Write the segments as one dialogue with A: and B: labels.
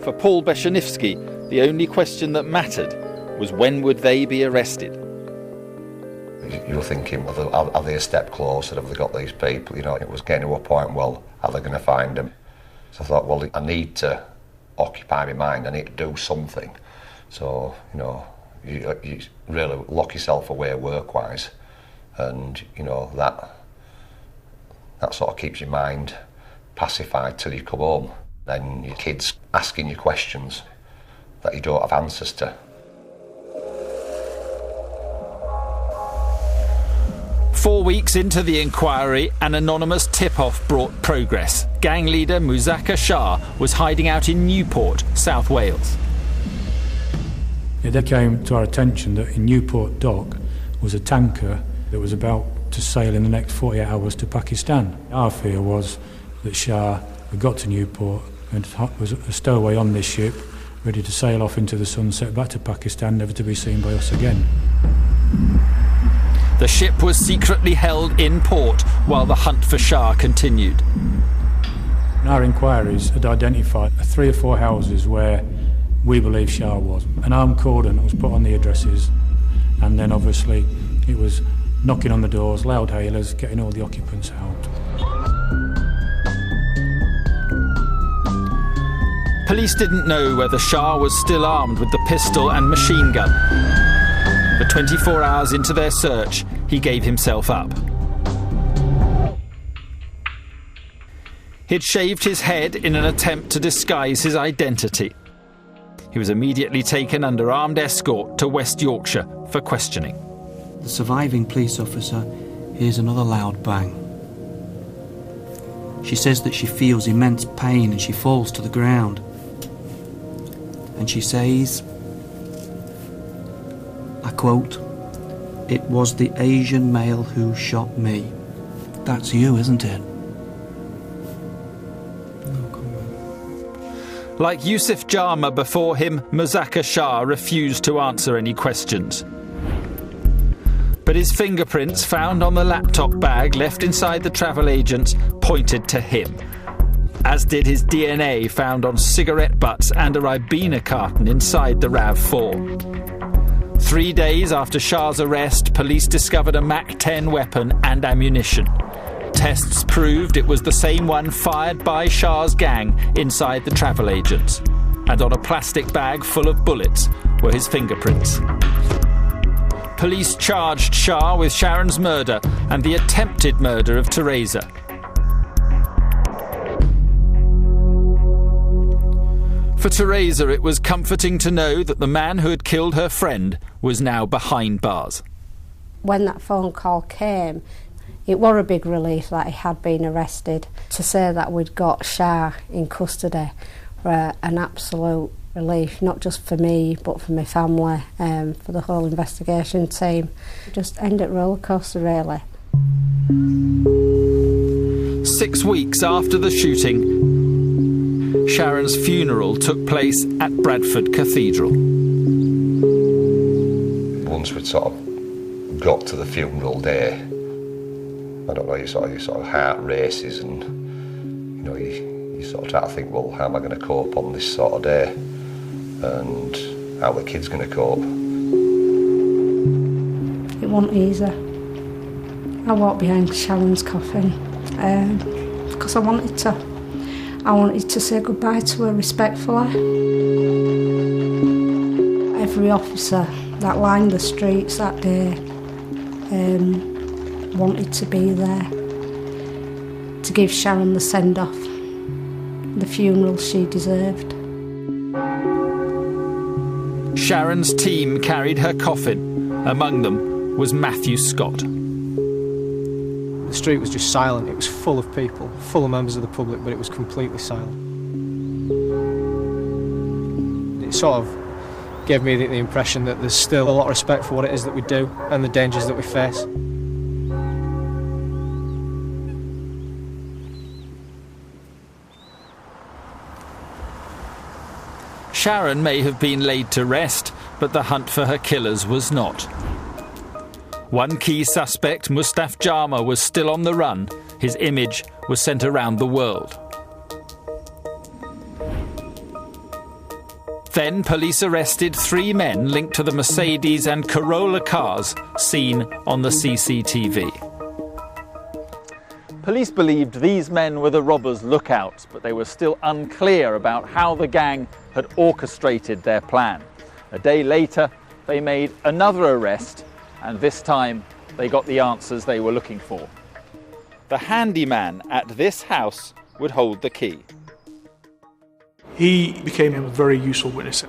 A: For Paul Beshenivsky, the only question that mattered was when would they be arrested.
B: You were thinking, well, are they a step closer? Have they got these people? You know, it was getting to a point, well, are they going to find them? So I thought, well, I need to occupy my mind. I need to do something. So, you know, you really lock yourself away work-wise, and, you know, that sort of keeps your mind pacified till you come home. Then your kids asking you questions that you don't have answers to.
A: Four weeks into the inquiry, an anonymous tip-off brought progress. Gang leader Mustafa Jama was hiding out in Newport, South Wales.
C: It then came to our attention that in Newport Dock was a tanker that was about to sail in the next 48 hours to Pakistan. Our fear was that Shah had got to Newport and was a stowaway on this ship, ready to sail off into the sunset back to Pakistan, never to be seen by us again.
A: The ship was secretly held in port while the hunt for Shah continued.
C: Our inquiries had identified 3 or 4 houses where we believe Shah was. An armed cordon was put on the addresses, and then obviously it was knocking on the doors, loud hailers, getting all the occupants out.
A: Police didn't know whether Shah was still armed with the pistol and machine gun. But 24 hours into their search, he gave himself up. He'd shaved his head in an attempt to disguise his identity. He was immediately taken under armed escort to West Yorkshire for questioning.
D: The surviving police officer hears another loud bang. She says that she feels immense pain and she falls to the ground. And she says, I quote, "It was the Asian male who shot me." That's you, isn't it? No comment.
A: Like Mustafa Jama before him, Mustafa Jama refused to answer any questions. But his fingerprints found on the laptop bag left inside the travel agents pointed to him, as did his DNA found on cigarette butts and a Ribena carton inside the RAV4. 3 days after Shah's arrest, police discovered a MAC-10 weapon and ammunition. Tests proved it was the same one fired by Shah's gang inside the travel agents. And on a plastic bag full of bullets were his fingerprints. Police charged Shah with Sharon's murder and the attempted murder of Teresa. For Teresa, it was comforting to know that the man who had killed her friend was now behind bars.
E: When that phone call came, it was a big relief that he had been arrested. To say that we'd got Shah in custody were an absolute relief, not just for me, but for my family, for the whole investigation team. Just ended rollercoaster, really.
A: 6 weeks after the shooting, Sharon's funeral took place at Bradford Cathedral.
B: Once we'd sort of got to the funeral day, I don't know, your sort of heart races, and you know, you sort of try to think, well, how am I going to cope on this sort of day, and how are the kids going to cope?
E: It wasn't easy. I walked behind Sharon's coffin because I wanted to say goodbye to her respectfully. Every officer that lined the streets that day wanted to be there to give Sharon the send-off, the funeral she deserved.
A: Sharon's team carried her coffin. Among them was Matthew Scott.
F: The street was just silent. It was full of people, full of members of the public, but it was completely silent. It sort of gave me the impression that there's still a lot of respect for what it is that we do and the dangers that we face.
A: Sharon may have been laid to rest, but the hunt for her killers was not. One key suspect, Mustafa Jama, was still on the run. His image was sent around the world. Then police arrested 3 men linked to the Mercedes and Corolla cars seen on the CCTV. Police believed these men were the robbers' lookouts, but they were still unclear about how the gang had orchestrated their plan. A day later, they made another arrest, and this time they got the answers they were looking for. The handyman at this house would hold the key.
G: He became a very useful witness.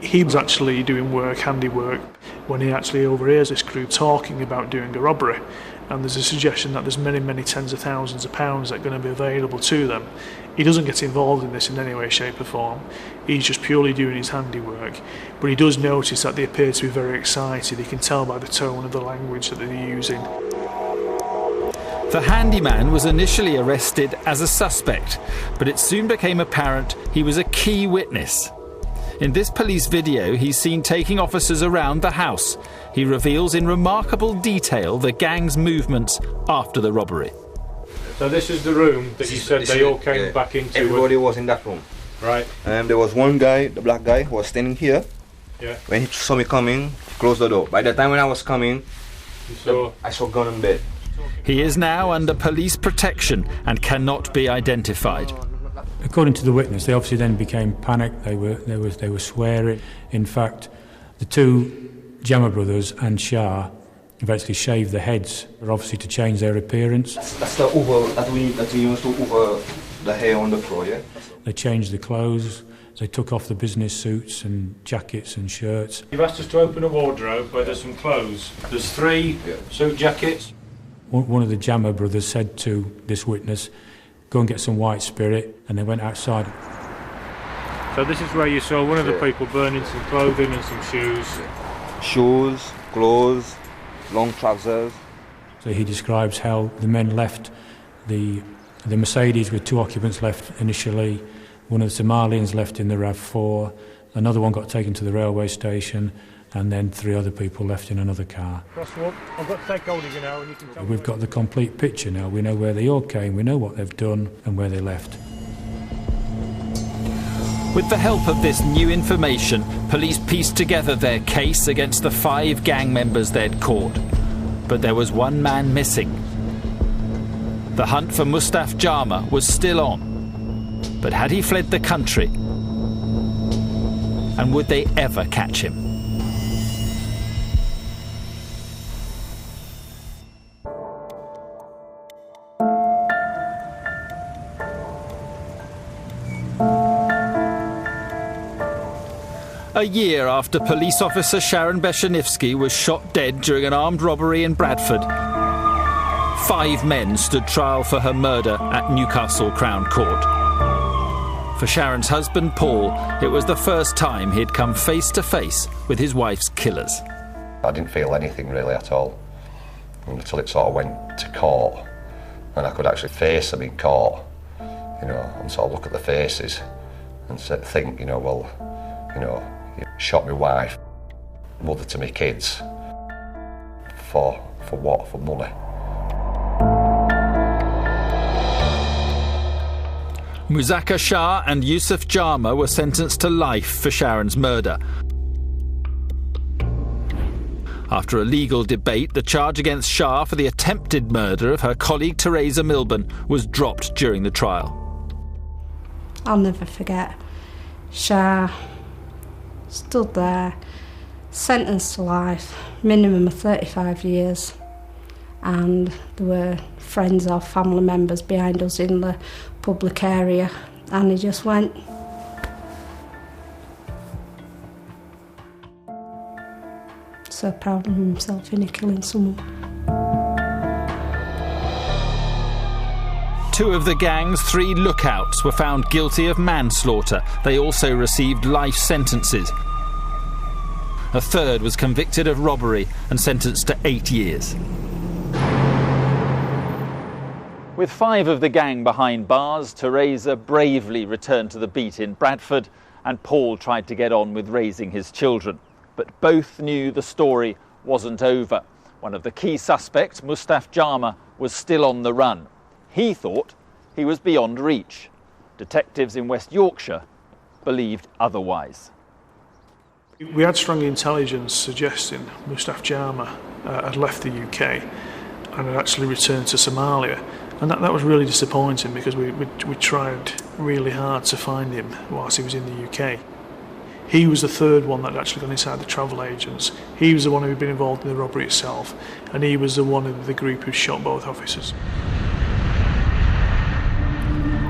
G: He was actually doing work, handiwork, when he actually overhears this crew talking about doing a robbery. And there's a suggestion that there's many, many tens of thousands of pounds that are going to be available to them. He doesn't get involved in this in any way, shape or form. He's just purely doing his handiwork. But he does notice that they appear to be very excited. He can tell by the tone of the language that they're using.
A: The handyman was initially arrested as a suspect, but it soon became apparent he was a key witness. In this police video, he's seen taking officers around the house. He reveals in remarkable detail the gang's movements after the robbery.
C: So this is the room that you said they all came back into.
H: Everybody was in that room.
C: Right.
H: There was one guy, the black guy, who was standing here.
C: Yeah.
H: When he saw me coming, he closed the door. By the time when I was coming, I saw a gun in bed.
A: He is now under police protection and cannot be identified.
C: According to the witness, they obviously then became panicked. They were swearing. In fact, the 2 Jama brothers and Shah have actually shaved their heads, obviously to change their appearance.
H: That's the over that we used to over the hair on the floor, yeah.
C: They changed the clothes. They took off the business suits and jackets and shirts. You've asked us to open a wardrobe where there's some clothes. There's 3 suit jackets. One of the Jama brothers said to this witness, "Go and get some white spirit," and they went outside. So this is where you saw one of the people burning some clothing and some shoes.
H: Shoes, clothes, long trousers.
C: So he describes how the men left the Mercedes with 2 occupants left initially. One of the Somalians left in the RAV4. Another one got taken to the railway station, and then 3 other people left in another car. I've got to take hold of you now, and you can tell me. We've got the complete picture now. We know where they all came, we know what they've done, and where they left.
A: With the help of this new information, police pieced together their case against the 5 gang members they'd caught. But there was one man missing. The hunt for Mustafa Jama was still on. But had he fled the country? And would they ever catch him? A year after police officer Sharon Beshenivsky was shot dead during an armed robbery in Bradford, 5 men stood trial for her murder at Newcastle Crown Court. For Sharon's husband, Paul, it was the first time he'd come face to face with his wife's killers.
B: I didn't feel anything really at all until it sort of went to court, and I could actually face them in court, and sort of look at the faces and think, well, you shot my wife, mother to my kids, for what? For money.
A: Mustafa Shah and Mustafa Jama were sentenced to life for Sharon's murder. After a legal debate, the charge against Shah for the attempted murder of her colleague Teresa Milburn was dropped during the trial.
E: I'll never forget. Shah stood there, sentenced to life, minimum of 35 years, and there were friends or family members behind us in the public area, and he just went. So proud of himself in killing someone.
A: 2 of the gang's 3 lookouts were found guilty of manslaughter. They also received life sentences. A 3rd was convicted of robbery and sentenced to 8 years. With 5 of the gang behind bars, Teresa bravely returned to the beat in Bradford, and Paul tried to get on with raising his children. But both knew the story wasn't over. One of the key suspects, Mustafa Jama, was still on the run. He thought he was beyond reach. Detectives in West Yorkshire believed otherwise.
G: We had strong intelligence suggesting Mustafa Jama had left the UK and had actually returned to Somalia. And that was really disappointing because we tried really hard to find him whilst he was in the UK. He was the third one that had actually gone inside the travel agents. He was the one who had been involved in the robbery itself, and he was the one of the group who shot both officers.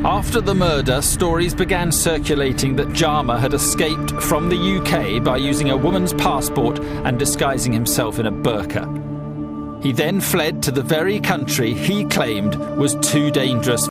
A: After the murder, stories began circulating that Jama had escaped from the UK by using a woman's passport and disguising himself in a burqa. He then fled to the very country he claimed was too dangerous